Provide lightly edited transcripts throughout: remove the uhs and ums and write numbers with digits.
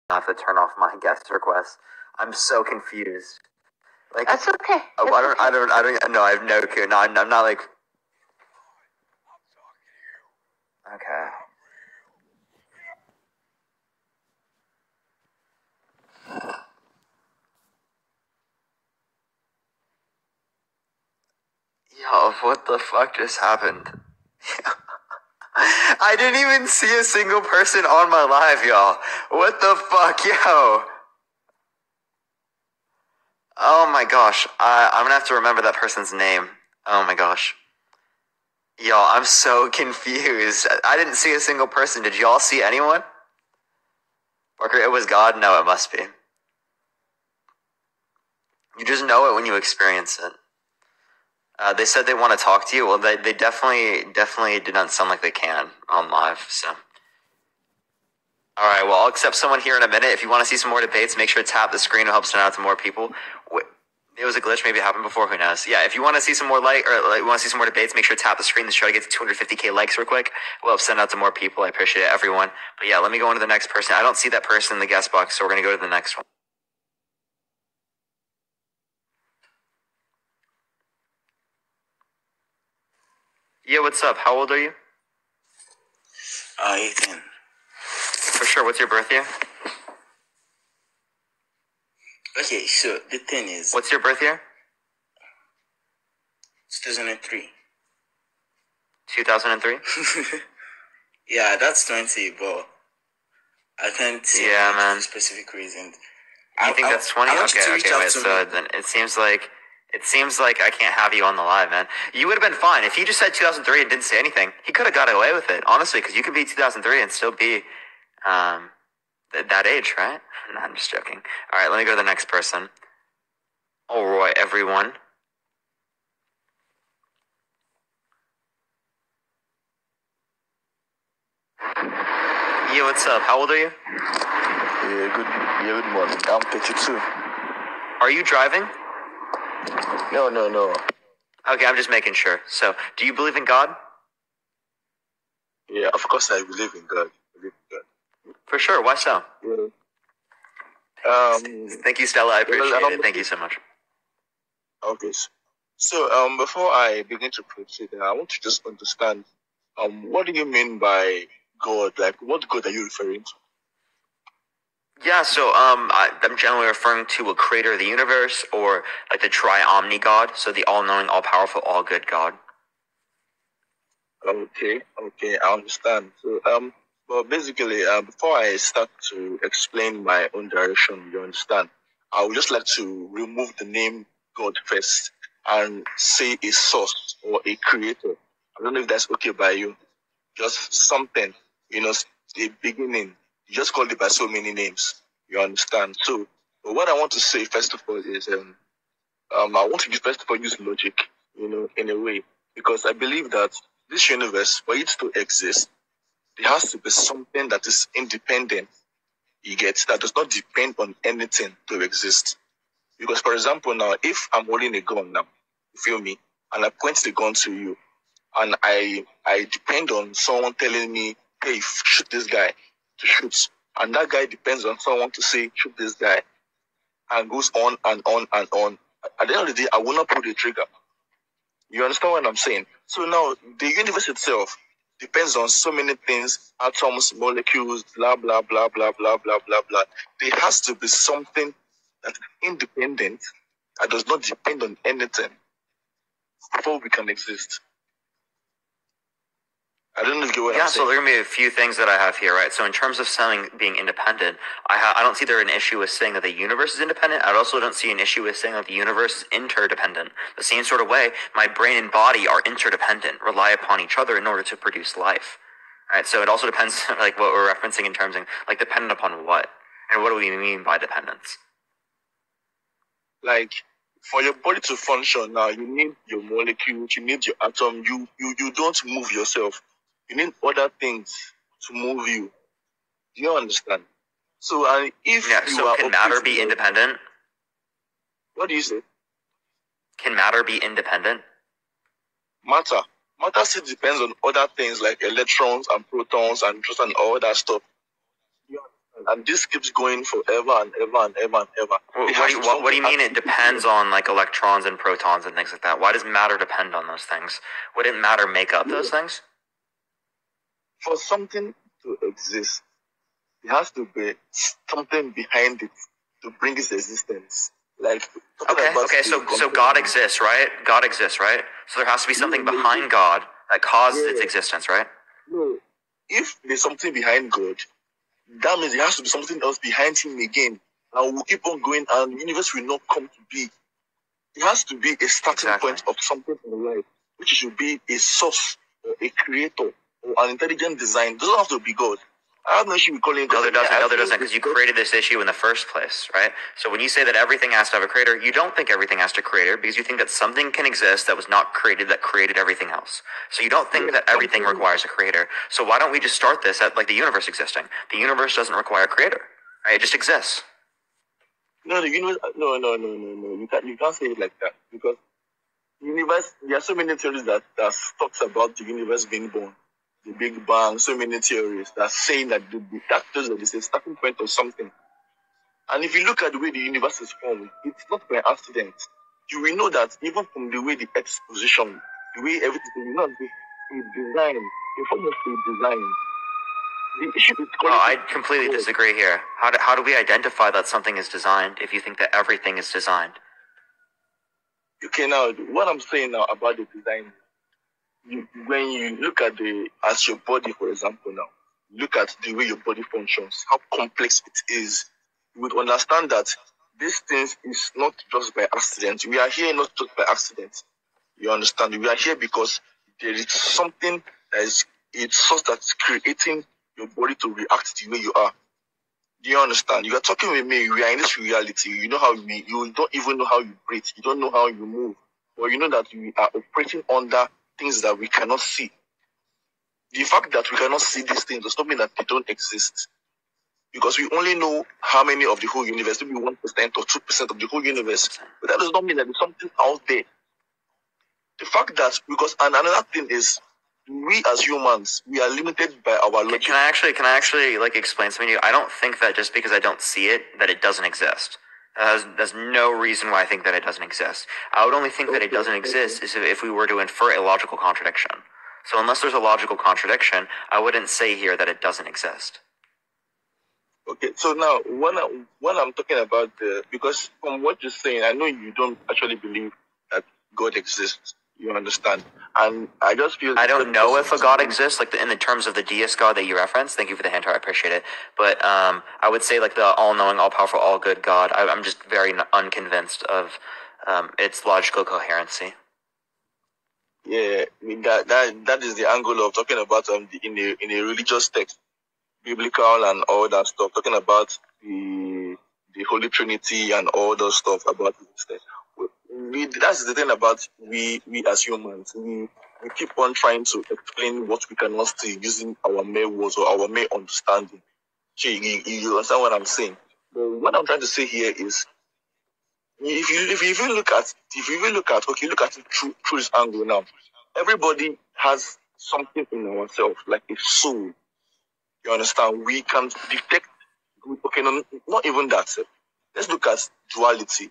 I have to turn off my guest requests. I'm so confused. Like, that's okay. Oh, I don't. No, I have no clue. No, I'm not like. Okay. Yo, what the fuck just happened? I didn't even see a single person on my live, y'all. What the fuck, yo? Oh my gosh, I'm gonna have to remember that person's name. Oh my gosh. Y'all, I'm so confused. I didn't see a single person. Did y'all see anyone? Parker, it was God? No, it must be. You just know it when you experience it. They said they want to talk to you. Well, they definitely did not sound like they can on live, so. Alright, well, I'll accept someone here in a minute. If you want to see some more debates, make sure to tap the screen to help send out to more people. It was a glitch, maybe it happened before, who knows. Yeah, if you want to see some more want to see some more debates, make sure to tap the screen. Let's try to get to 250k likes real quick. We'll help send out to more people. I appreciate it, everyone. But yeah, let me go on to the next person. I don't see that person in the guest box, so we're going to go to the next one. Yeah, what's up? How old are you? 18. For sure, what's your birth year? Okay, so the thing is... What's your birth year? 2003. 2003? Yeah, that's 20, but I can't say man. For specific reason. You think that's 20? Okay, wait, so then it seems like I can't have you on the live, man. You would have been fine. If he just said 2003 and didn't say anything, he could have got away with it, honestly, because you can be 2003 and still be that age, right? No, I'm just joking. All right, let me go to the next person. All right, everyone. Yeah, what's up? How old are you? Yeah, good morning. I'm 32. Are you driving? No. Okay, I'm just making sure. So, do you believe in God? Yeah, of course I believe in God. For sure. Why so? Yeah. Thank you, Stella. I appreciate it. Thank you so much. Okay. So, before I begin to proceed, I want to just understand, what do you mean by God? Like, what God are you referring to? Yeah, so I'm generally referring to a creator of the universe, or like the tri-omni God, so the all-knowing, all-powerful, all-good God. Okay, I understand. So, well, basically, before I start to explain my own direction, you understand, I would just like to remove the name God first and say a source or a creator. I don't know if that's okay by you. Just something, a beginning. You just call it by so many names. You understand? So, but what I want to say first of all is, I want to first of all use logic, in a way, because I believe that this universe, for it to exist, there has to be something that is independent. You get that does not depend on anything to exist. Because, for example, now if I'm holding a gun now, you feel me, and I point the gun to you, and I depend on someone telling me, hey, shoot this guy to shoot, and that guy depends on someone to say shoot this guy, and goes on and on and on. At the end of the day, I will not pull the trigger. You understand what I'm saying? So now, the universe itself depends on so many things, atoms, molecules, blah, blah, blah, blah, blah, blah, blah, blah. There has to be something that's independent, that does not depend on anything, before we can exist. I don't know if you get what I'm saying. So there are going to be a few things that I have here, right? So in terms of something being independent, I don't see there an issue with saying that the universe is independent. I also don't see an issue with saying that the universe is interdependent. The same sort of way, my brain and body are interdependent, rely upon each other in order to produce life. Right? So it also depends, like what we're referencing in terms of, like, dependent upon what? And what do we mean by dependence? Like, for your body to function now, you need your molecules, you need your atom. You don't move yourself. You need other things to move you. Do you understand? So, can matter be independent? What do you say? Can matter be independent? Matter still depends on other things like electrons and protons and just and all that stuff. And this keeps going forever and ever and ever and ever. What do you mean it depends on like electrons and protons and things like that? Why does matter depend on those things? Wouldn't matter make up those things? For something to exist, there has to be something behind it to bring its existence. Like okay, so God exists, right? God exists, right? So there has to be something behind God that causes its existence, right? No. If there's something behind God, that means there has to be something else behind him again. And we'll keep on going, and the universe will not come to be. There has to be a starting point of something in life, which should be a source or a creator or an intelligent design. It doesn't have to be God. I have no issue with calling it God. No, there doesn't, because you created this issue in the first place, right? So when you say that everything has to have a creator, you don't think everything has to creator because you think that something can exist that was not created that created everything else. So you don't think that everything requires a creator. So why don't we just start this at like the universe existing? The universe doesn't require a creator, right? It just exists. No, the universe. No. You can't say it like that because the universe. There are so many theories that talks about the universe being born, the Big Bang. So many theories that saying that is a starting point of something. And if you look at the way the universe is formed, it's not by accident. You will know that even from the way the Earth is positioned, the way everything, you know, the design, the form of the design. The issue is I completely disagree here. How do we identify that something is designed if you think that everything is designed? Okay, now what I'm saying now about the design, when you look at as your body, for example, now look at the way your body functions, how complex it is. You would understand that these things is not just by accident. We are here not just by accident. You understand? We are here because there is something that is a source that's creating your body to react the way you are. Do you understand? You are talking with me. We are in this reality. You know how you don't even know how you breathe. You don't know how you move. But you know that we are operating under things that we cannot see. The fact that we cannot see these things does not mean that they don't exist. Because we only know how many of the whole universe, maybe 1% or 2% of the whole universe. But that does not mean that there's something out there. The fact that, and another thing is, we as humans, we are limited by our logic. Can I actually like explain something to you? I don't think that just because I don't see it, that it doesn't exist. There's no reason why I think that it doesn't exist. I would only think that it doesn't exist is if we were to infer a logical contradiction. So unless there's a logical contradiction, I wouldn't say here that it doesn't exist. Okay, so now when I'm talking about because from what you're saying, I know you don't actually believe that God exists. You understand? And I just feel... I don't know if a God exists, like in the terms of the deist God that you referenced. Thank you for the hint, I appreciate it. But I would say like the all-knowing, all-powerful, all-good God, I'm just very unconvinced of its logical coherency. Yeah, I mean, that is the angle of talking about in a religious text, biblical and all that stuff, talking about the Holy Trinity and all those stuff about this. That's the thing about we as humans. We keep on trying to explain what we cannot see using our mere words or our mere understanding. So you understand what I'm saying? But what I'm trying to say here is, if you even look at it through this angle now, everybody has something in ourselves, like a soul. You understand? We can detect good. Okay, no, not even that. Let's look at duality.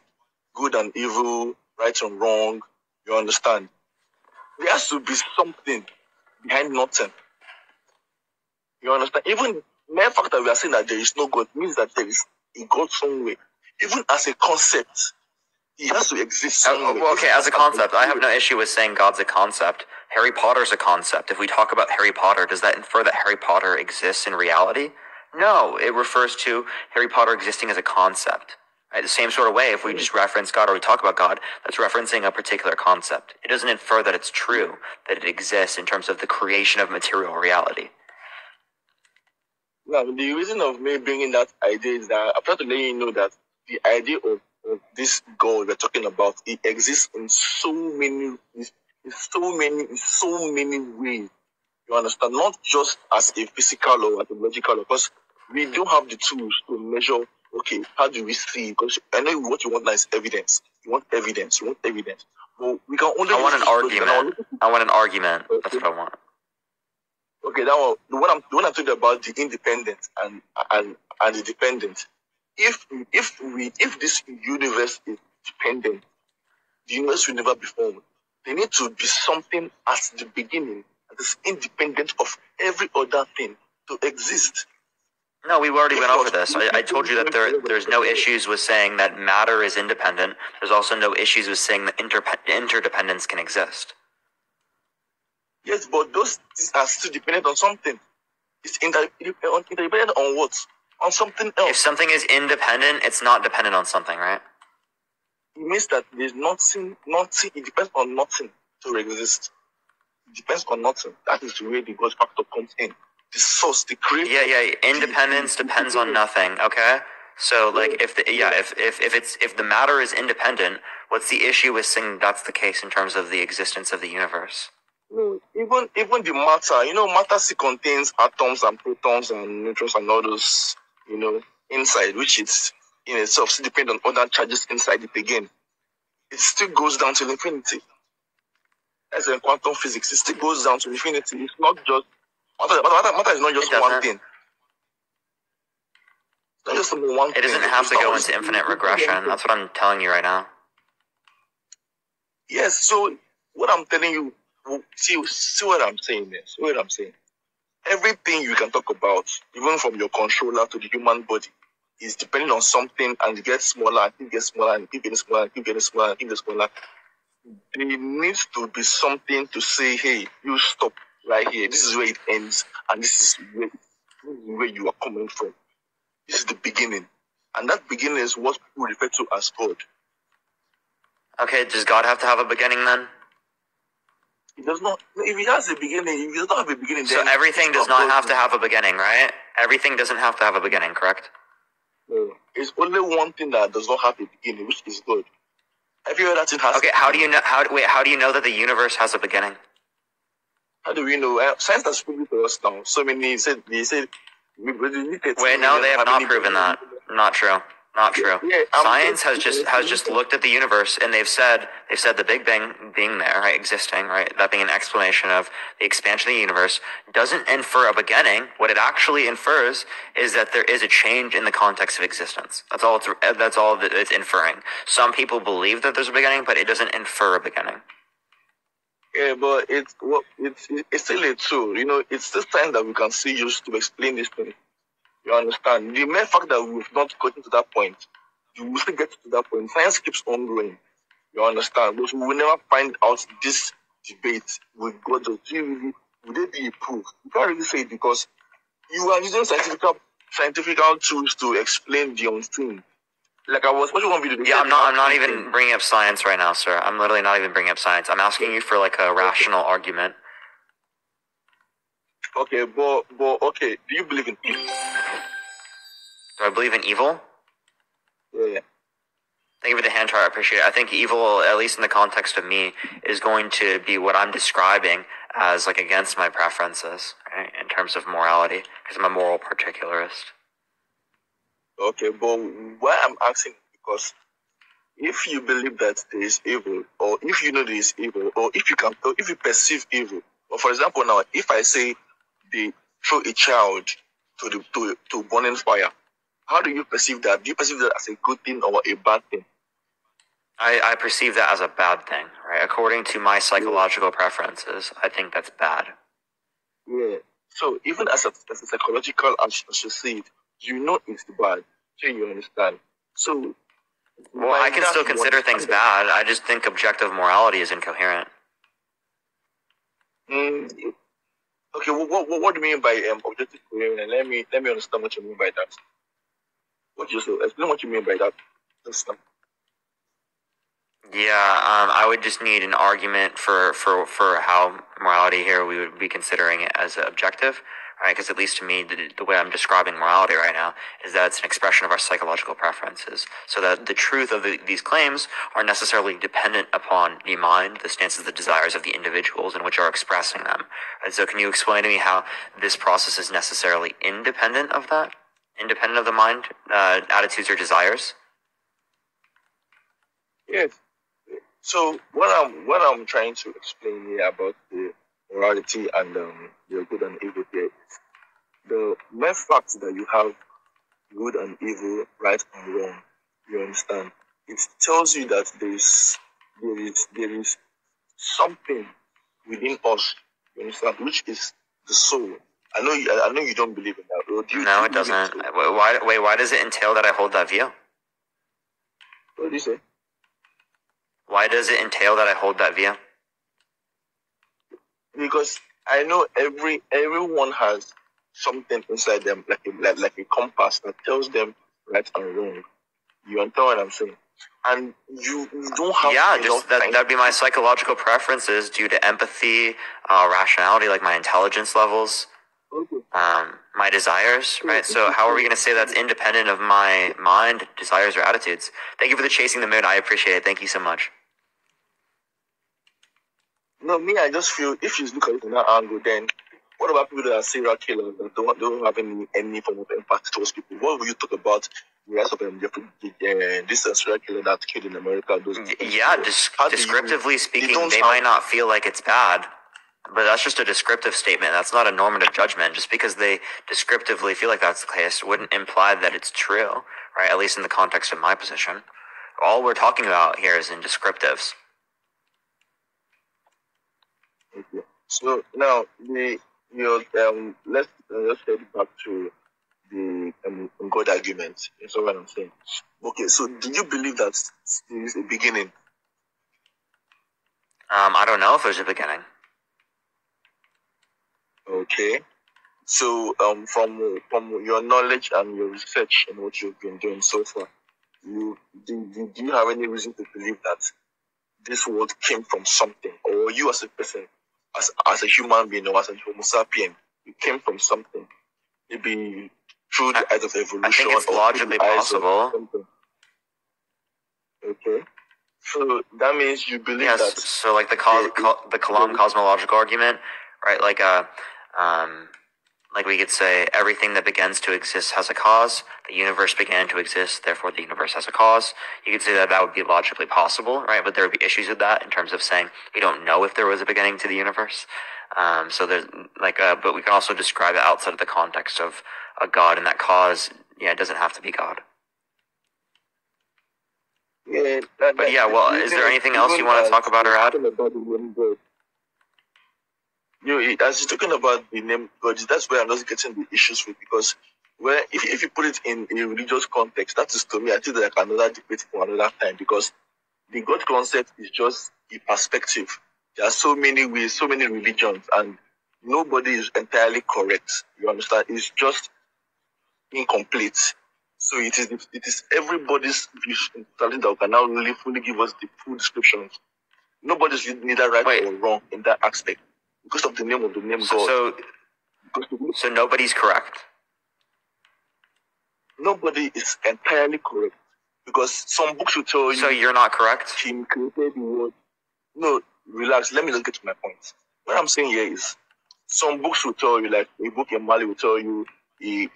Good and evil, right and wrong, you understand? There has to be something behind nothing. You understand? Even the mere fact that we are saying that there is no God means that there is a God somewhere. Even as a concept, he has to exist somewhere. Well, okay, as a concept, I have no issue with saying God's a concept. Harry Potter's a concept. If we talk about Harry Potter, does that infer that Harry Potter exists in reality? No, it refers to Harry Potter existing as a concept. Right? The same sort of way, if we just reference God or we talk about God, that's referencing a particular concept. It doesn't infer that it's true, that it exists in terms of the creation of material reality. Now, the reason of me bringing that idea is that I'm trying to let you know that the idea of this God we're talking about, it exists in so many ways. You understand? Not just as a physical or as a logical, because we don't have the tools to measure. Okay, how do we see? Because I know what you want now is evidence. You want evidence. But we can only... I want an argument. That's what I want. Okay, that one. The one I'm talking about, the independent and the dependent. If this universe is dependent, the universe will never be formed. There need to be something at the beginning that is independent of every other thing to exist. No, we already went over this. I told you that there's no issues with saying that matter is independent. There's also no issues with saying that interdependence can exist. Yes, but those things are still dependent on something. It's interdependent on what? On something else. If something is independent, it's not dependent on something, right? It means that there's nothing, it depends on nothing to exist. It depends on nothing. That is where the God factor comes in. The source, the creator. Yeah. Independence depends on nothing, okay? So like if the matter is independent, what's the issue with saying that's the case in terms of the existence of the universe? No, even the matter, matter still contains atoms and protons and neutrons and all those, inside, which is in itself still depend on other charges inside it again. It still goes down to infinity. As in quantum physics, it still goes down to infinity. It's not just matter is not just one thing. It's not just one thing. It doesn't have to go into infinite regression. That's what I'm telling you right now. Yes, so what I'm telling you, see what I'm saying there. See what I'm saying. Everything you can talk about, even from your controller to the human body, is depending on something, and it gets smaller, and it gets smaller, and it keeps getting smaller, and it keeps getting smaller, and it keeps getting smaller. There needs to be something to say, hey, you stop right here. This is where it ends, and this is where you are coming from. This is the beginning. And that beginning is what people refer to as God. Okay, does God have to have a beginning then? It does not. If it has a beginning, if it does not have a beginning, so then everything does not have to have a beginning, right? Everything doesn't have to have a beginning, correct? No. It's only one thing that does not have a beginning, which is God. Every other thing has. Okay, how do you know? How do you know that the universe has a beginning? How do we know? Science has proven to us now. So many said Wait, no, they have not proven that. Not true. Not true. Yeah, Science has just looked at the universe, and they've said the Big Bang being there, right, existing, right, that being an explanation of the expansion of the universe, doesn't infer a beginning. What it actually infers is that there is a change in the context of existence. That's all that it's inferring. Some people believe that there's a beginning, but it doesn't infer a beginning. Yeah, but it's still a tool. It's still science that we can still use to explain this thing. You understand? The mere fact that we've not gotten to that point, you will still get to that point. Science keeps on growing. You understand? But we will never find out this debate with God. Would they be a proof? You can't really say it because you are using scientific tools to explain the unseen. Like I was watching one video. Yeah, I'm not even bringing up science right now, sir. I'm literally not even bringing up science. I'm asking you for like a rational argument. Okay, but okay. Do you believe in evil? Do I believe in evil? Yeah. Thank you for the hand chart. I appreciate it. I think evil, at least in the context of me, is going to be what I'm describing as like against my preferences, right? In terms of morality, because I'm a moral particularist. Okay, but why I'm asking because if you believe that there is evil, or if you know there is evil, or if you perceive evil, or for example now, if I say they throw a child to burning fire, how do you perceive that? Do you perceive that as a good thing or a bad thing? I perceive that as a bad thing, right? According to my psychological preferences, I think that's bad. Yeah. So even as a psychological associate, you know it's bad. So you understand. So well, I can still consider things bad. I just think objective morality is incoherent. Okay, what do you mean by objective coherence? Let me understand what you mean by that. Explain what you mean by that. Yeah, I would just need an argument for how morality here we would be considering it as objective, right? Because at least to me, the way I'm describing morality right now is that it's an expression of our psychological preferences. So that the truth of these claims are necessarily dependent upon the mind, the stances, the desires of the individuals in which are expressing them. And so can you explain to me how this process is necessarily independent of that? Independent of the mind, attitudes, or desires? Yes. So what I'm trying to explain here about the morality and your good and evil there. The mere fact that you have good and evil, right and wrong, you understand? It tells you that there is something within us, you understand, which is the soul. I know you don't believe in that. Or No, it doesn't. Why does it entail that I hold that view? What do you say? Why does it entail that I hold that view? Because I know everyone has something inside them, like a compass that tells them right and wrong. You understand what I'm saying? And you don't have just that'd be my psychological preferences due to empathy, rationality, like my intelligence levels, my desires, right? So how are we going to say that's independent of my mind, desires, or attitudes? Thank you for the chasing the moon. I appreciate it. Thank you so much. No, me, I just feel if you look at it from that angle, then what about people that are serial killers that don't have any form of empathy towards people? What will you talk about the rest of them? This serial killer that killed in America. Descriptively speaking, they might not feel like it's bad, but that's just a descriptive statement. That's not a normative judgment. Just because they descriptively feel like that's the case wouldn't imply that it's true, right? At least in the context of my position. All we're talking about here is in descriptives. Okay. So now let's head back to the God argument. That's what I'm saying. Okay, so do you believe that there is a beginning? I don't know if there's a beginning. Okay. So from your knowledge and your research and what you've been doing so far, do you have any reason to believe that this world came from something, or you as a person, as a human being or as a Homo sapien, you came from something? Maybe through the eyes of evolution. I think it's logically possible. Okay. So that means you believe that. Yes. So like the Kalam cosmological argument, right? Like we could say everything that begins to exist has a cause. The universe began to exist, therefore the universe has a cause. You could say that would be logically possible, right? But there would be issues with that in terms of saying we don't know if there was a beginning to the universe. So there's but we can also describe it outside of the context of a God, and that cause, it doesn't have to be God. Yeah. Is there anything else you want to talk about or add? As you're talking about the name God, that's where I'm just getting the issues with, because if you put it in a religious context, that is, to me, I think like another debate for another time, because the God concept is just a perspective. There are so many ways, so many religions, and nobody is entirely correct. You understand? It's just incomplete. So it is everybody's vision that can now really fully give us the full descriptions. Nobody's neither right or wrong in that aspect because of the name of the name God. So nobody's correct. Nobody is entirely correct, because some books will tell you. So you're not correct? He created the world. No, relax. Let me just get to my point. What I'm saying here is, some books will tell you, like a book in Mali will tell you, a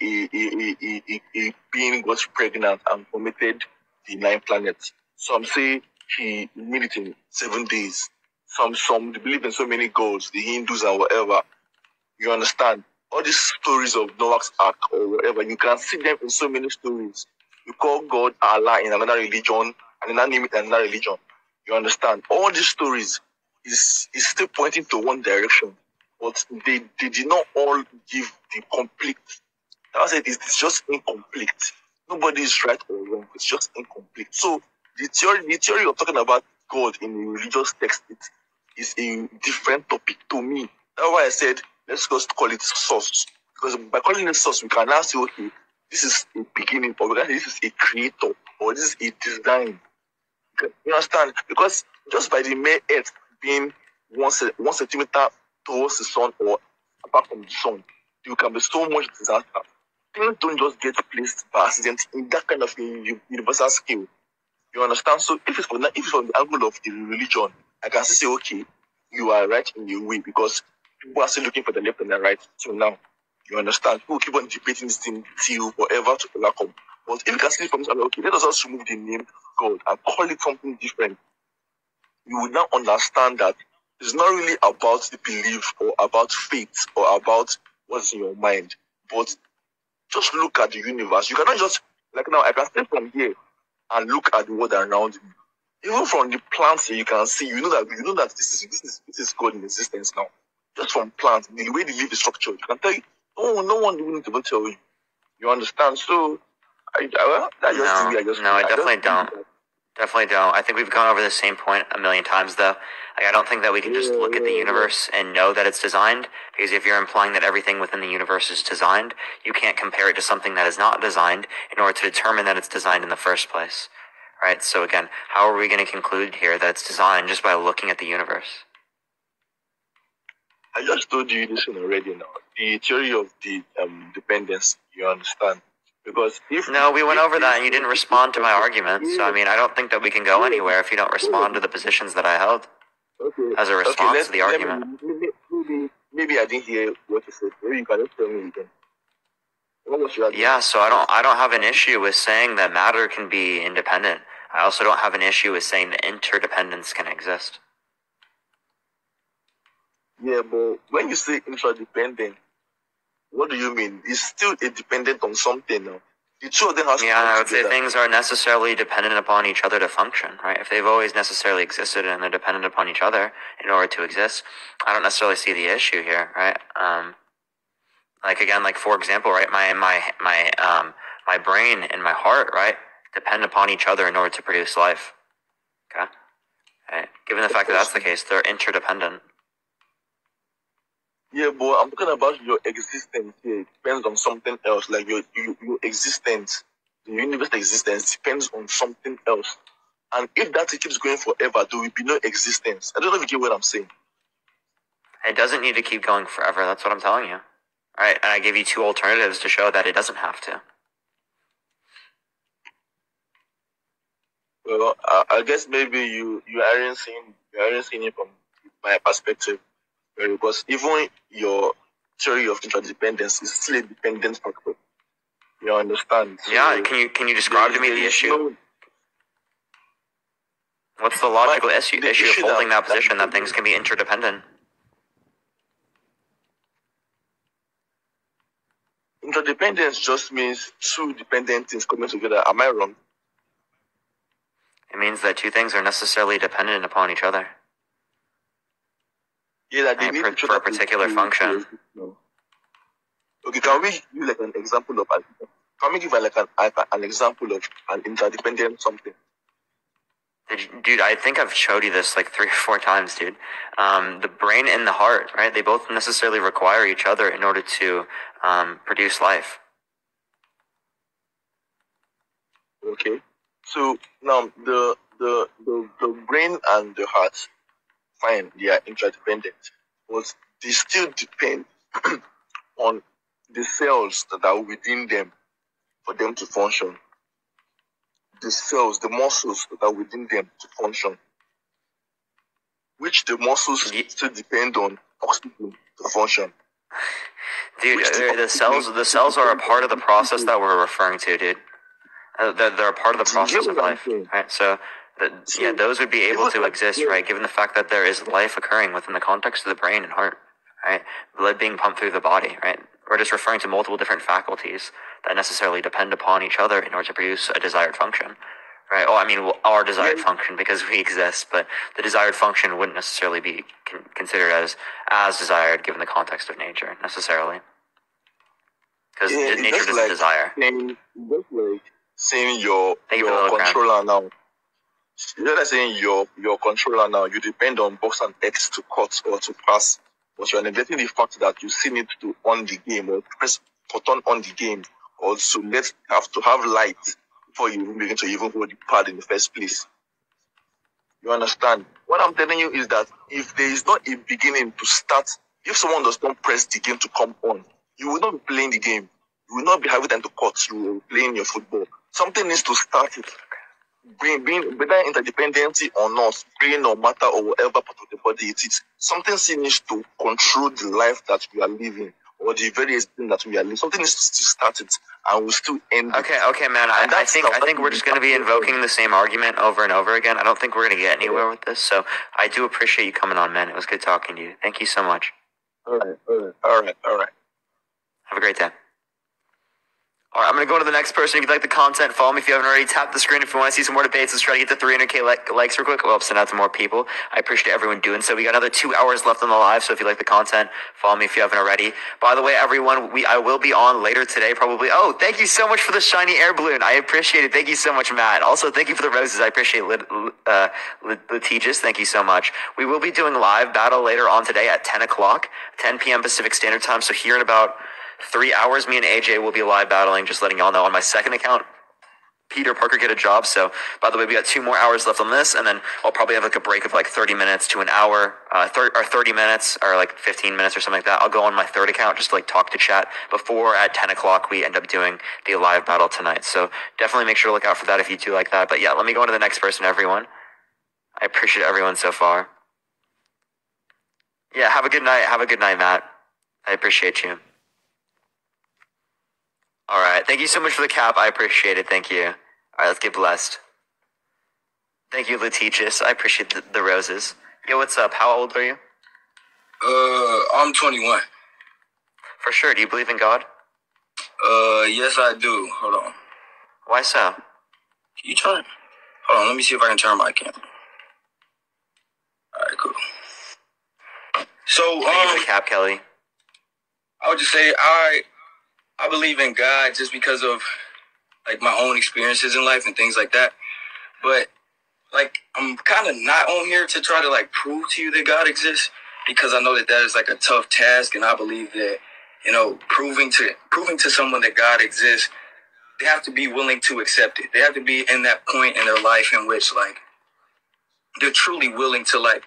being got pregnant and vomited the 9 planets. Some say he made it in 7 days. Some believe in so many gods, the Hindus and whatever. You understand? All these stories of Noah's Ark or whatever, you can see them in so many stories. You call God Allah in another religion, and another name it in another religion. You understand? All these stories is still pointing to one direction, but they did not all give the complete. I said it's just incomplete. Nobody is right or wrong. It's just incomplete. So the theory of talking about God in a religious text is a different topic to me. That's why I said let's just call it source, because by calling it source, we can now say, okay, this is a beginning, or this is a creator, or this is a design. Okay. You understand? Because just by the mere earth being 1 centimeter towards the sun or apart from the sun, there can be so much disaster. Things don't just get placed by accident in that kind of universal scale. You understand? So if it's from the angle of the religion, I can still say, okay, you are right in your way, because people are still looking for the left and the right till now. You understand? People keep on debating this thing till forever to overcome. But if you can see from this angle, okay, let us just remove the name God and call it something different. You will now understand that It's not really about the belief or about faith or about what's in your mind, but just look at the universe. You cannot just, like now, I can stand from here and look at the world around me. Even from the plants you can see, you know that this is God in existence now. Just from plants, the way they live is structured. You can tell you, no one will need to tell you. You understand? So, I definitely don't. Definitely don't. I think we've gone over the same point a million times, though. Like, I don't think that we can just look at the universe and know that it's designed, because if you're implying that everything within the universe is designed, you can't compare it to something that is not designed in order to determine that it's designed in the first place. Right? So again, how are we going to conclude here that it's designed just by looking at the universe? I just told you this one already now. The theory of the dependence, you understand? Because we went over that and you didn't respond to my argument. So I mean, I don't think that we can go anywhere if you don't respond to the positions that I held as a response to the argument. Maybe I didn't hear what you said. Maybe you can just tell me again. What was your argument? Yeah, so I don't have an issue with saying that matter can be independent. I also don't have an issue with saying that interdependence can exist. Yeah, but when you say interdependent, what do you mean? It's still dependent on something now. The two of them has to come I would together. say things are necessarily dependent upon each other to function, right? If they've always necessarily existed and they're dependent upon each other in order to exist, I don't necessarily see the issue here, right? Like for example, right, my brain and my heart, right, depend upon each other in order to produce life. Okay? Right? Given the fact that that's the case, they're interdependent. Yeah, but I'm talking about your existence here. It depends on something else. Like your existence, the universe existence depends on something else. And if that keeps going forever, there will be no existence. I don't know if you get what I'm saying. It doesn't need to keep going forever. That's what I'm telling you. All right, and I gave you two alternatives to show that it doesn't have to. Well, I guess maybe you aren't seeing it from my perspective, because even your theory of interdependence is still a dependent factor. You understand? So yeah. Can you describe to me the issue? What's the logical issue of holding that position that things can be interdependent? Interdependence just means two dependent things coming together. Am I wrong? It means that two things are necessarily dependent upon each other. Yeah, that they need each other for a particular function. Okay, can we give like an example of? Can we give like an example of an interdependent something? Dude, I think I've showed you this like 3 or 4 times, dude. The brain and the heart, right? They both necessarily require each other in order to produce life. Okay. So now the brain and the heart, fine, they are interdependent, but they still depend on the cells that are within them for them to function. The cells, the muscles that are within them to function, which the muscles still depend on oxygen to function. Dude, the cells are a part of the process that we're referring to, dude. They're a part of the process of life, right? So, those would be able to exist, right? Given the fact that there is life occurring within the context of the brain and heart, right? Blood being pumped through the body, right? We're just referring to multiple different faculties that necessarily depend upon each other in order to produce a desired function, right? Well, I mean, our desired function because we exist, but the desired function wouldn't necessarily be considered as desired given the context of nature, necessarily. Because nature doesn't desire. Just like saying your controller now. You're like saying your controller now, you depend on box and X to cut or to pass. But you're neglecting the fact that you still need to on the game or press button on the game, or so have to have light before you begin to even hold the pad in the first place. You understand? What I'm telling you is that if there is not a beginning to start, if someone does not press the game to come on, you will not be playing the game. You will not be having time to cut through or playing your football. Something needs to start it. Being whether interdependency or not, brain or matter or whatever part of the body it is, something still needs to control the life that we are living, or the very thing that we are living. Something needs to still start it, and we'll still end it. Okay, man. I think we're just going to be invoking the same argument over and over again. I don't think we're going to get anywhere with this. So I do appreciate you coming on, man. It was good talking to you. Thank you so much. All right. Have a great day. All right, I'm going to go to the next person. If you'd like the content, follow me. If you haven't already, tap the screen. If you want to see some more debates, let's try to get to 300K likes real quick. We'll help send out to more people. I appreciate everyone doing so. We got another 2 hours left on the live, so if you like the content, follow me if you haven't already. By the way, everyone, I will be on later today, probably. Oh, thank you so much for the shiny air balloon. I appreciate it. Thank you so much, Matt. Also, thank you for the roses. I appreciate Litigious. Thank you so much. We will be doing live battle later on today at 10 o'clock, 10 p.m. Pacific Standard Time. So here in about 3 hours, me and AJ will be live battling, just letting y'all know on my second account. Peter Parker get a job. So, by the way, we got 2 more hours left on this, and then I'll probably have like a break of like 30 minutes to an hour, or 30 minutes, or like 15 minutes or something like that. I'll go on my third account just to like talk to chat before at 10 o'clock we end up doing the live battle tonight. So definitely make sure to look out for that if you do like that. But yeah, let me go on to the next person, everyone. I appreciate everyone so far. Yeah, have a good night. Have a good night, Matt. I appreciate you. All right. Thank you so much for the cap. I appreciate it. Thank you. All right, let's get blessed. Thank you, Letigious. I appreciate the roses. Yo, what's up? How old are you? I'm 21. For sure. Do you believe in God? Yes, I do. Hold on. Why so? You turn? Hold on. Let me see if I can turn my camera. All right, cool. So, Thank you for the cap, Kelly. I would just say I believe in God just because of like my own experiences in life and things like that. But like I'm kind of not on here to try to like prove to you that God exists, because I know that is like a tough task, and I believe that, you know, proving to someone that God exists, they have to be willing to accept it. They have to be in that point in their life in which like they're truly willing to like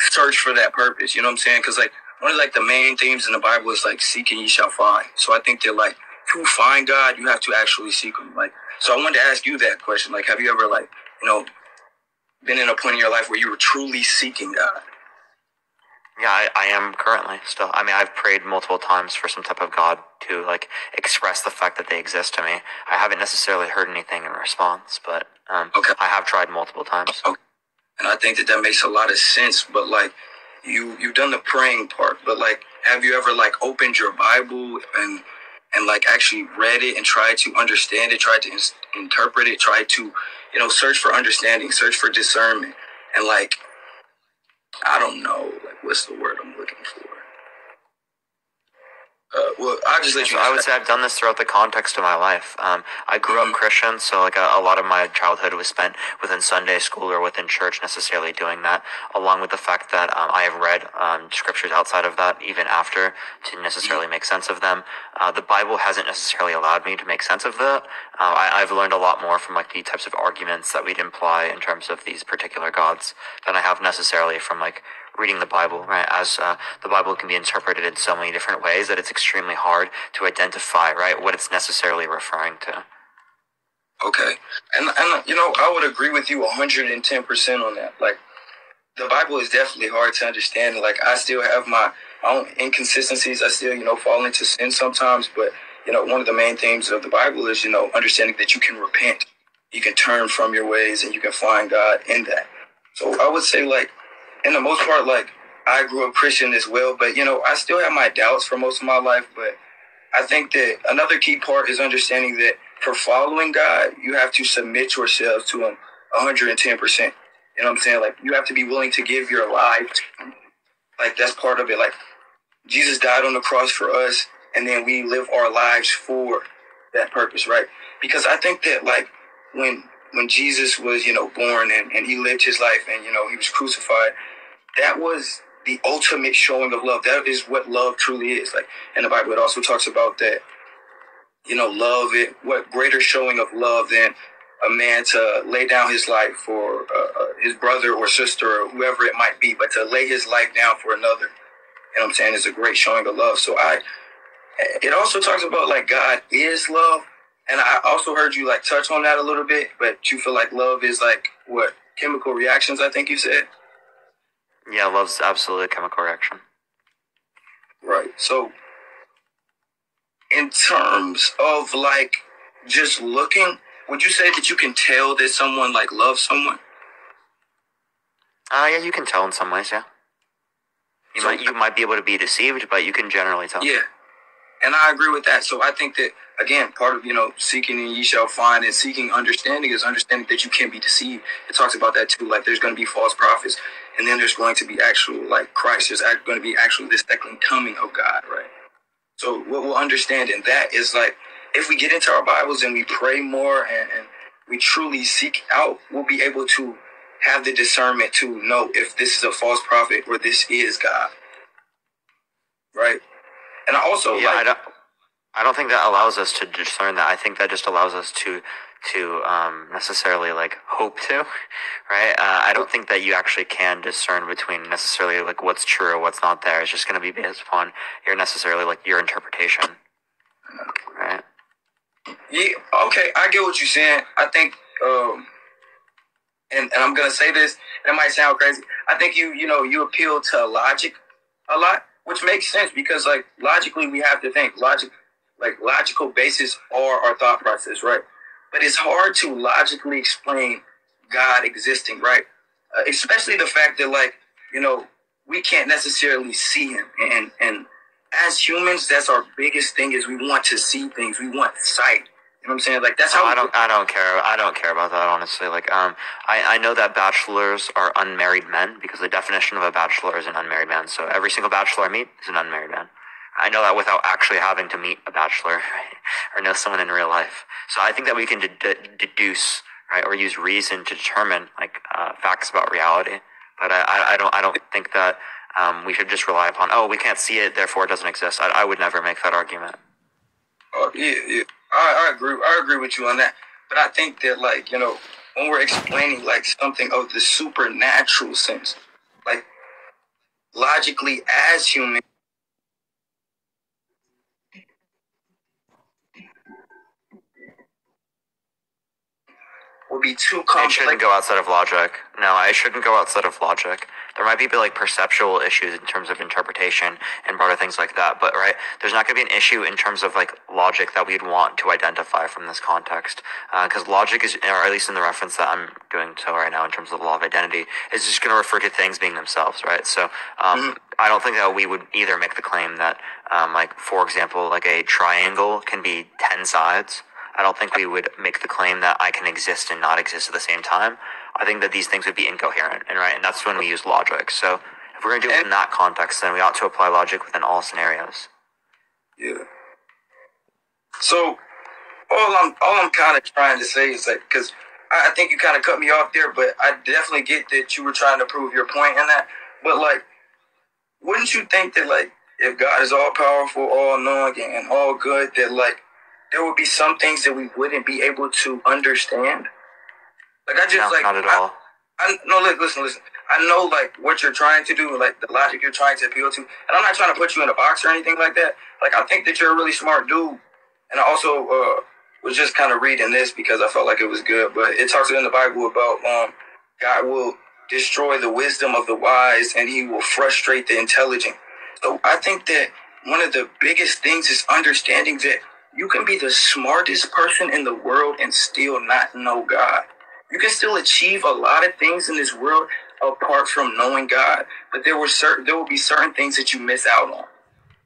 search for that purpose. You know what I'm saying? Because like one of like the main themes in the Bible is like seek and ye shall find. So I think that like to find God, you have to actually seek him. Like, so I wanted to ask you that question. Like, have you ever like, you know, been in a point in your life where you were truly seeking God? Yeah, I am currently still. I mean, I've prayed multiple times for some type of God to like express the fact that they exist to me. I haven't necessarily heard anything in response, but Okay. I have tried multiple times. Okay. And I think that makes a lot of sense. But like, you've done the praying part, but like, have you ever like opened your Bible and like actually read it and tried to understand it, tried to interpret it, tried to, you know, search for understanding, search for discernment, and like, I don't know, like, what's the word I'm looking for? Well, I'll just let you know. I would say I've done this throughout the context of my life. I grew up Christian, so like a lot of my childhood was spent within Sunday school or within church necessarily doing that, along with the fact that I have read scriptures outside of that even after to necessarily make sense of them. The Bible hasn't necessarily allowed me to make sense of that. I've learned a lot more from like the types of arguments that we'd imply in terms of these particular gods than I have necessarily from like reading the Bible, right? As the Bible can be interpreted in so many different ways that it's extremely hard to identify, right, what it's necessarily referring to. Okay. And you know, I would agree with you 110% on that. Like, the Bible is definitely hard to understand. Like, I still have my own inconsistencies. I still, you know, fall into sin sometimes. But, you know, one of the main themes of the Bible is, you know, understanding that you can repent. You can turn from your ways and you can find God in that. So I would say, like, in the most part, like, I grew up Christian as well, but, you know, I still have my doubts for most of my life. But I think that another key part is understanding that for following God, you have to submit yourselves to him 110%. You know what I'm saying? Like, you have to be willing to give your life to him. Like, that's part of it. Like, Jesus died on the cross for us, and then we live our lives for that purpose, right? Because I think that, like, when Jesus was, you know, born and he lived his life and, you know, he was crucified, that was the ultimate showing of love. That is what love truly is. Like, in the Bible, it also talks about that, you know, love it. What greater showing of love than a man to lay down his life for his brother or sister or whoever it might be, but to lay his life down for another. You know what I'm saying? It's a great showing of love. So it also talks about like God is love. And I also heard you like touch on that a little bit, but you feel like love is like what? Chemical reactions, I think you said? Yeah, love's absolutely a chemical reaction. Right. So in terms of like just looking, would you say that you can tell that someone like loves someone? Yeah, you can tell in some ways. Yeah, you might be able to be deceived, but you can generally tell. Yeah, and I agree with that. So I think that again, part of seeking and ye shall find, and seeking understanding is understanding that you can be deceived. It talks about that too. Like there's going to be false prophets, and then there's going to be actual like Christ. There's going to be actually this second coming of God, right? So what we'll understand in that is like if we get into our Bibles and we pray more and we truly seek out, we'll be able to have the discernment to know if this is a false prophet or this is God, right? And I also I don't think that allows us to discern that. I think that just allows us to necessarily like hope to, right? I don't think that you actually can discern between necessarily like what's true or what's not there. It's just going to be based upon your necessarily like your interpretation, right? Yeah, okay, I get what you're saying. I think, and I'm gonna say this, and it might sound crazy. I think you appeal to logic a lot, which makes sense because like logically we have to think logical basis are our thought process, right? But it's hard to logically explain God existing, right? Especially the fact that like we can't necessarily see him, and as humans, that's our biggest thing is we want to see things, we want sight. You know what I'm saying? Like that's how I don't care about that, honestly. Like I know that bachelors are unmarried men because the definition of a bachelor is an unmarried man. So every single bachelor I meet is an unmarried man. I know that without actually having to meet a bachelor, right? Or know someone in real life. So I think that we can deduce, right, or use reason to determine like facts about reality. But I don't think that we should just rely upon, we can't see it, therefore it doesn't exist. I would never make that argument. Oh yeah. I agree with you on that. But I think that like, when we're explaining like something of the supernatural sense, like logically as humans, will be too complex. It shouldn't go outside of logic. No, it shouldn't go outside of logic. There might be like perceptual issues in terms of interpretation and broader things like that, but right, there's not going to be an issue in terms of like logic that we'd want to identify from this context, because logic is, or at least in the reference that I'm doing to right now in terms of the law of identity, is just going to refer to things being themselves, right? So I don't think that we would either make the claim that like for example like a triangle can be 10 sides. I don't think we would make the claim that I can exist and not exist at the same time. I think that these things would be incoherent, and that's when we use logic. So if we're going to do it in that context, then we ought to apply logic within all scenarios. Yeah. So all I'm kind of trying to say is like, because I think you kind of cut me off there, but I definitely get that you were trying to prove your point in that. But like, wouldn't you think that like, if God is all powerful, all knowing, and all good, that like, there would be some things that we wouldn't be able to understand? Like not at all. Listen. I know like what you're trying to do, like the logic you're trying to appeal to, and I'm not trying to put you in a box or anything like that. Like I think that you're a really smart dude, and I also was just kind of reading this because I felt like it was good. But it talks in the Bible about God will destroy the wisdom of the wise, and He will frustrate the intelligent. So I think that one of the biggest things is understanding that you can be the smartest person in the world and still not know God. You can still achieve a lot of things in this world apart from knowing God, but there will be certain things that you miss out on,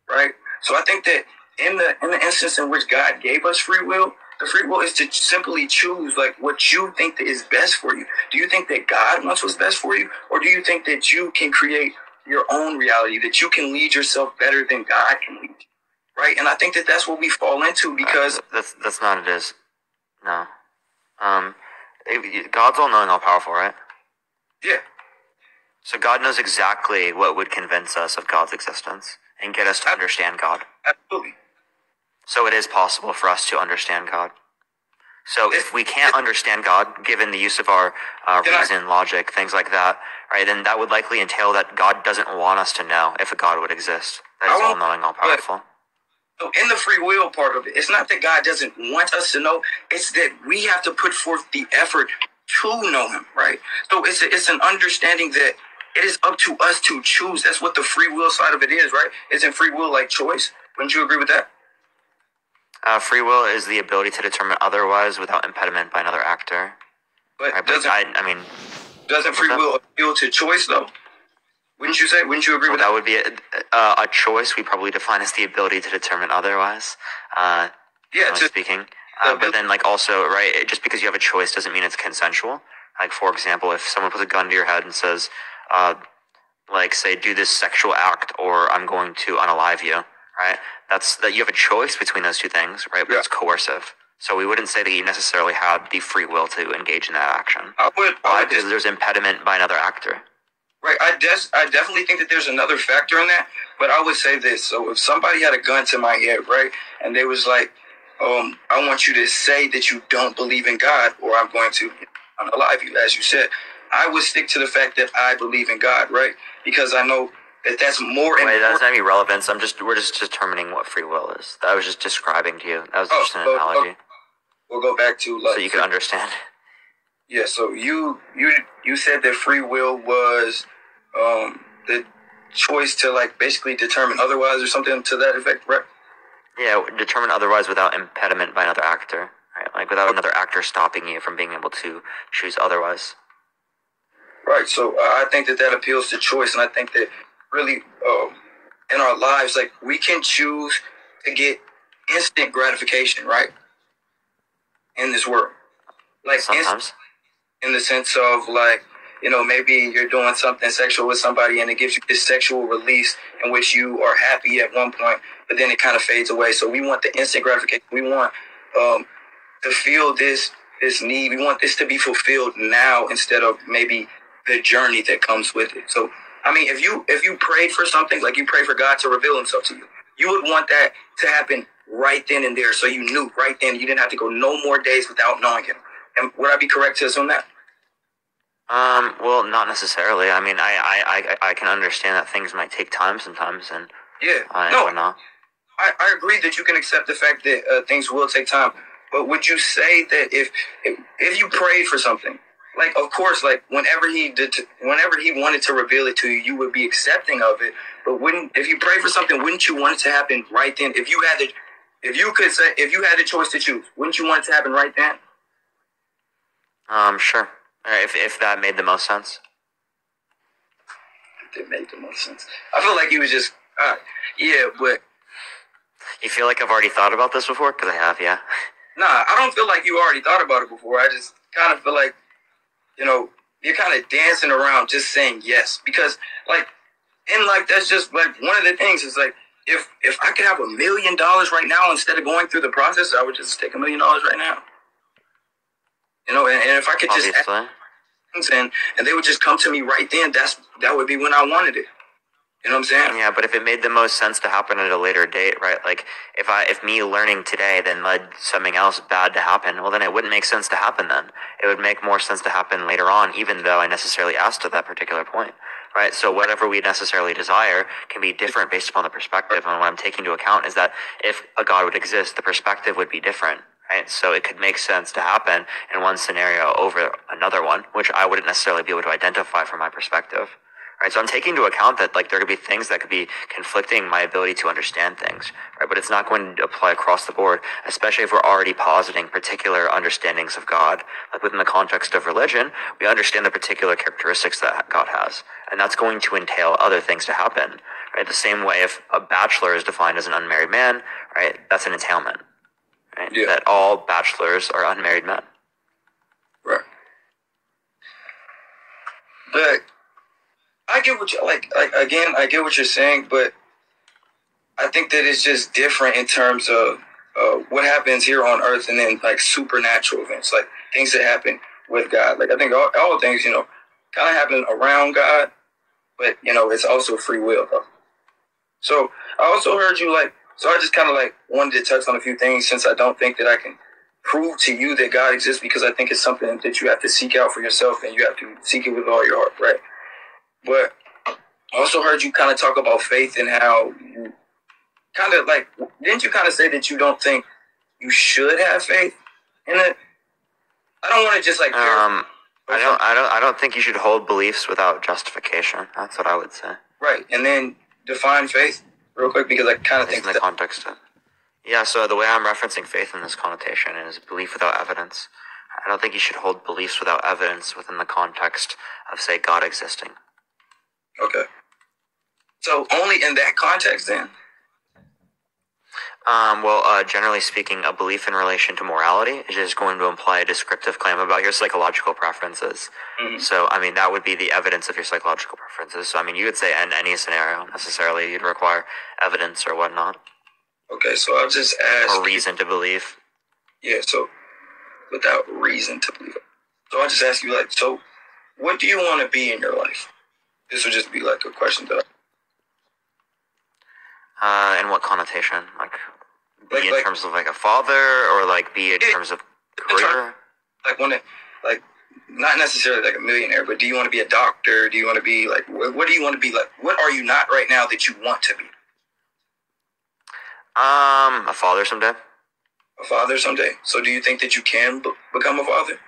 right? So I think that in the instance in which God gave us free will, the free will is to simply choose like what you think that is best for you. Do you think that God wants what's best for you, or do you think that you can create your own reality, that you can lead yourself better than God can lead you? Right, and I think that that's what we fall into because that's not it is. No, God's all knowing, all powerful, right? Yeah. So God knows exactly what would convince us of God's existence and get us to understand God. Absolutely. So it is possible for us to understand God. So if we can't understand God, given the use of our reason, logic, things like that, right, then that would likely entail that God doesn't want us to know if a God would exist. That is all knowing, all powerful. So in the free will part of it, it's not that God doesn't want us to know, it's that we have to put forth the effort to know Him, right? So it's an understanding that it is up to us to choose. That's what the free will side of it is, right? Isn't free will like choice? Wouldn't you agree with that? Free will is the ability to determine otherwise without impediment by another actor. But Right, doesn't free will appeal to choice though? Wouldn't you say? Wouldn't you agree with that? That would be a choice. We probably define as the ability to determine otherwise. Speaking. But then, like, also, right, just because you have a choice doesn't mean it's consensual. Like, for example, if someone puts a gun to your head and says, like, say, do this sexual act or I'm going to unalive you, right? That's that you have a choice between those two things, right? But it's coercive. So we wouldn't say that you necessarily had the free will to engage in that action. Why? Because there's impediment by another actor. Right. I definitely think that there's another factor in that, but I would say this. So if somebody had a gun to my head, right, and they was like, I want you to say that you don't believe in God or I'm going to unalive you, as you said, I would stick to the fact that I believe in God, right? Because I know that that's more important. That's not any relevance. We're just determining what free will is. I was just describing to you. That was just an analogy. We'll go back to like, so you can understand. Yeah. So you said that free will was the choice to like basically determine otherwise or something to that effect, right? Yeah, determine otherwise without impediment by another actor, right? Like without another actor stopping you from being able to choose otherwise. Right. So I think that appeals to choice, and I think that really in our lives, like we can choose to get instant gratification, right? In this world, like sometimes, in the sense of like, you know, maybe you're doing something sexual with somebody and it gives you this sexual release in which you are happy at one point, but then it kind of fades away. So we want the instant gratification. We want to feel this need. We want this to be fulfilled now instead of maybe the journey that comes with it. So, I mean, if you prayed for something, like you pray for God to reveal himself to you, you would want that to happen right then and there. So you knew right then, you didn't have to go no more days without knowing him. And would I be correct to assume that? Well, not necessarily. I mean, I can understand that things might take time sometimes, and I agree that you can accept the fact that things will take time. But would you say that if you prayed for something, like of course, like whenever he wanted to reveal it to you, you would be accepting of it. But if you prayed for something, wouldn't you want it to happen right then? If you had the choice to choose, wouldn't you want it to happen right then? Sure. If that made the most sense. It made the most sense. I feel like he was just, yeah, but... You feel like I've already thought about this before? Because I have, yeah. Nah, I don't feel like you already thought about it before. I just kind of feel like, you know, you're kind of dancing around just saying yes. Because, like, and, like, that's just, like, one of the things is, like, if I could have $1 million right now instead of going through the process, I would just take $1 million right now. You know, and if I could just ask things and they would just come to me right then, that would be when I wanted it. You know what I'm saying? Yeah, but if it made the most sense to happen at a later date, right? Like if me learning today then led something else bad to happen, well then it wouldn't make sense to happen then. It would make more sense to happen later on, even though I necessarily asked at that particular point. Right? So whatever we necessarily desire can be different based upon the perspective. And what I'm taking into account is that if a God would exist, the perspective would be different. Right? So it could make sense to happen in one scenario over another one, which I wouldn't necessarily be able to identify from my perspective. Right? So I'm taking into account that like there could be things that could be conflicting my ability to understand things. Right? But it's not going to apply across the board, especially if we're already positing particular understandings of God. Like within the context of religion, we understand the particular characteristics that God has. And that's going to entail other things to happen. Right? The same way if a bachelor is defined as an unmarried man, right? That's an entailment. Right? Yeah. That all bachelors are unmarried men. Right. But I get what you like. Again, I get what you're saying, but I think that it's just different in terms of what happens here on Earth, and then like supernatural events, like things that happen with God. Like I think all things, you know, kind of happen around God, but you know, it's also free will though. So I also heard you like. So I just kind of like wanted to touch on a few things since I don't think that I can prove to you that God exists, because I think it's something that you have to seek out for yourself and you have to seek it with all your heart, right? But I also heard you kind of talk about faith and how you kind of like, didn't you kind of say that you don't think you should have faith in it? I don't want to just like. I don't think you should hold beliefs without justification. That's what I would say. Right, and then define faith real quick, because I kind of think in the context of. Yeah, so the way I'm referencing faith in this connotation is belief without evidence. I don't think you should hold beliefs without evidence within the context of, say, God existing. Okay. So only in that context then? Generally speaking, a belief in relation to morality is just going to imply a descriptive claim about your psychological preferences. Mm-hmm. So, I mean, that would be the evidence of your psychological preferences. So, I mean, you would say in any scenario, necessarily, you'd require evidence or whatnot. Okay, so I'll just ask... Or reason to believe. Yeah, so without reason to believe. So I'll just ask you, like, so what do you want to be in your life? This would just be like a question that In what connotation? Like Like- in terms of like a father, or like be in terms of career? like want to, like, not necessarily like a millionaire, but do you want to be a doctor? Do you want to be like, what do you want to be like? What are you not right now that you want to be? A father someday. A father someday. So do you think that you can become a father?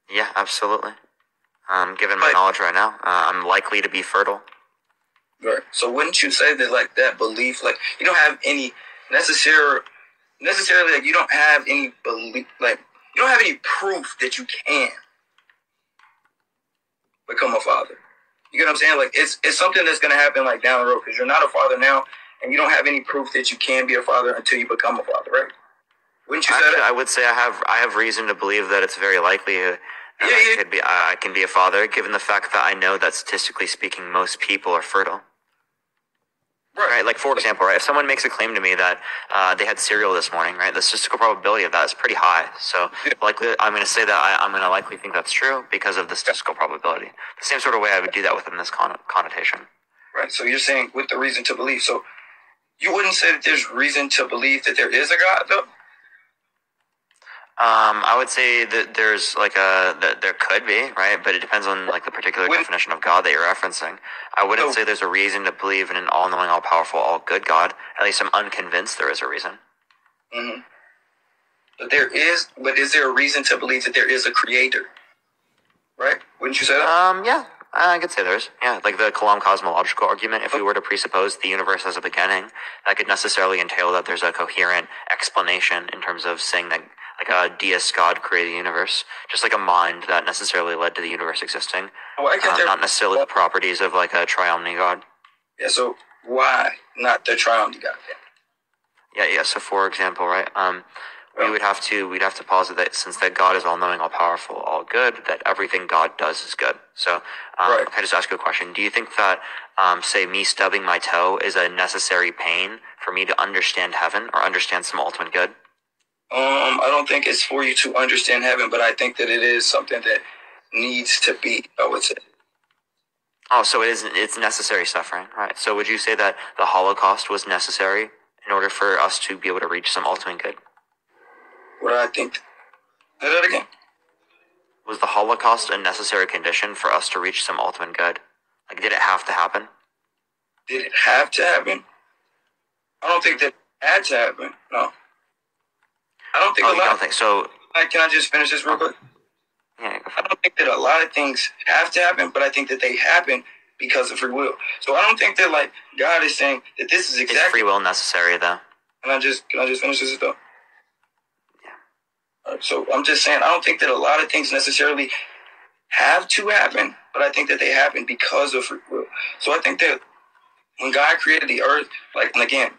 Yeah, absolutely. Given my Like- knowledge right now, I'm likely to be fertile. Right. So wouldn't you say that, like, that belief, like, you don't have any necessarily, like, you don't have any belief, like, you don't have any proof that you can become a father. You get what I'm saying? Like, it's something that's going to happen, like, down the road, because you're not a father now, and you don't have any proof that you can be a father until you become a father, right? Wouldn't you say Actually, that? I would say I have reason to believe that it's very likely that Yeah. I can be a father, given the fact that I know that statistically speaking, most people are fertile. Right, like for example, right, if someone makes a claim to me that they had cereal this morning, right, the statistical probability of that is pretty high. So likely, I'm going to say that I'm going to likely think that's true because of the statistical probability. The same sort of way I would do that within this connotation. Right. So you're saying with the reason to believe. So you wouldn't say that there's reason to believe that there is a God, though? I would say that there's like that there could be, right? But it depends on like the particular definition of God that you're referencing. I wouldn't say there's a reason to believe in an all-knowing, all-powerful, all-good God. At least I'm unconvinced there is a reason. Mm-hmm. But is there a reason to believe that there is a creator? Right? Wouldn't you say that? Yeah, I could say there's. Yeah, like the Kalam cosmological argument, if we were to presuppose the universe has a beginning, that could necessarily entail that there's a coherent explanation in terms of saying that like a deist God created the universe, just like a mind that necessarily led to the universe existing. Why can't there... Not necessarily the properties of like a triomni God. Yeah, so why not the triomni God then? Yeah. So for example, right, we'd have to posit that since that God is all knowing, all powerful, all good, that everything God does is good. So, Right. Can I just ask you a question? Do you think that, say, me stubbing my toe is a necessary pain for me to understand heaven or understand some ultimate good? I don't think it's for you to understand heaven, but I think that it is something that needs to be, I would say. Oh, so it's necessary suffering, right? So would you say that the Holocaust was necessary in order for us to be able to reach some ultimate good? What I think... Say that again? Was the Holocaust a necessary condition for us to reach some ultimate good? Like, did it have to happen? Did it have to happen? I don't think that it had to happen, no. I don't think Oh, you don't think so? Like, can I just finish this real quick? Yeah, go for I it. don't think that a lot of things have to happen, but I think that they happen because of free will. So I don't think that, like, God is saying that this is Is exactly... free will necessary, though? Can I just finish this though? Yeah. All right, so I'm just saying I don't think that a lot of things necessarily have to happen, but I think that they happen because of free will. So I think that when God created the earth, like, and again,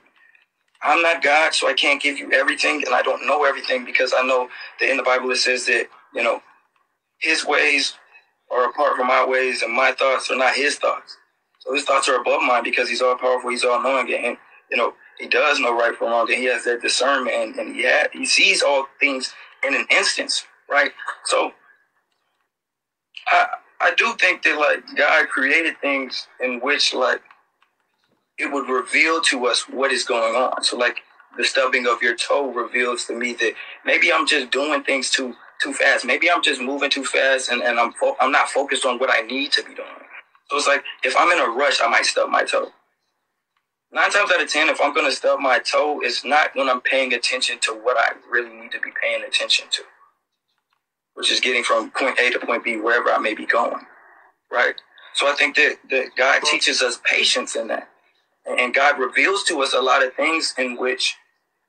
I'm not God, so I can't give you everything, and I don't know everything because I know that in the Bible it says that, you know, his ways are apart from my ways, and my thoughts are not his thoughts. So his thoughts are above mine because he's all powerful, he's all knowing, and, you know, he does know right from wrong, and he has that discernment, and he sees all things in an instance, right? So I do think that, like, God created things in which, like, it would reveal to us what is going on. So, like, the stubbing of your toe reveals to me that maybe I'm just doing things too fast. Maybe I'm just moving too fast, and I'm not focused on what I need to be doing. So it's like, if I'm in a rush, I might stub my toe. 9 times out of 10, if I'm going to stub my toe, it's not when I'm paying attention to what I really need to be paying attention to, which is getting from point A to point B, wherever I may be going, right? So I think that God teaches us patience in that. And God reveals to us a lot of things in which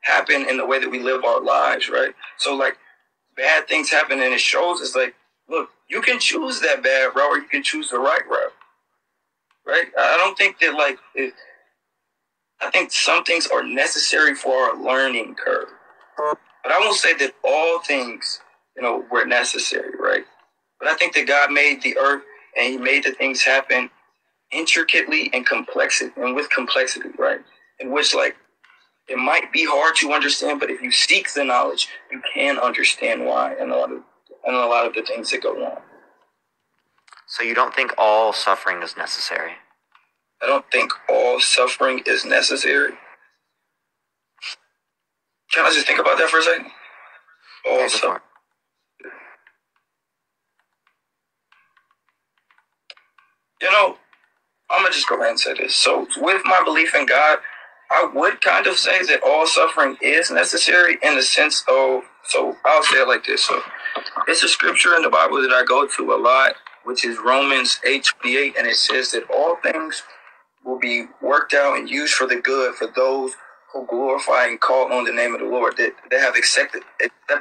happen in the way that we live our lives, right? So like bad things happen, and it shows us like, look, you can choose that bad route or you can choose the right route, right? I don't think that like I think some things are necessary for our learning curve, but I won't say that all things, were necessary, right? But I think that God made the earth and He made the things happen intricately and with complexity, right? In which like it might be hard to understand, but if you seek the knowledge, you can understand why and a lot of the things that go on. So you don't think all suffering is necessary? I don't think all suffering is necessary. Can I just think about that for a second? All suffering. I'm going to just go ahead and say this. So with my belief in God, I would kind of say that all suffering is necessary in the sense of, so I'll say it like this. So it's a scripture in the Bible that I go to a lot, which is Romans 8:28, and it says that all things will be worked out and used for the good for those who glorify and call on the name of the Lord, that have accepted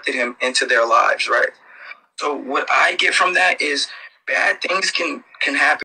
Him into their lives, right? So what I get from that is bad things can happen.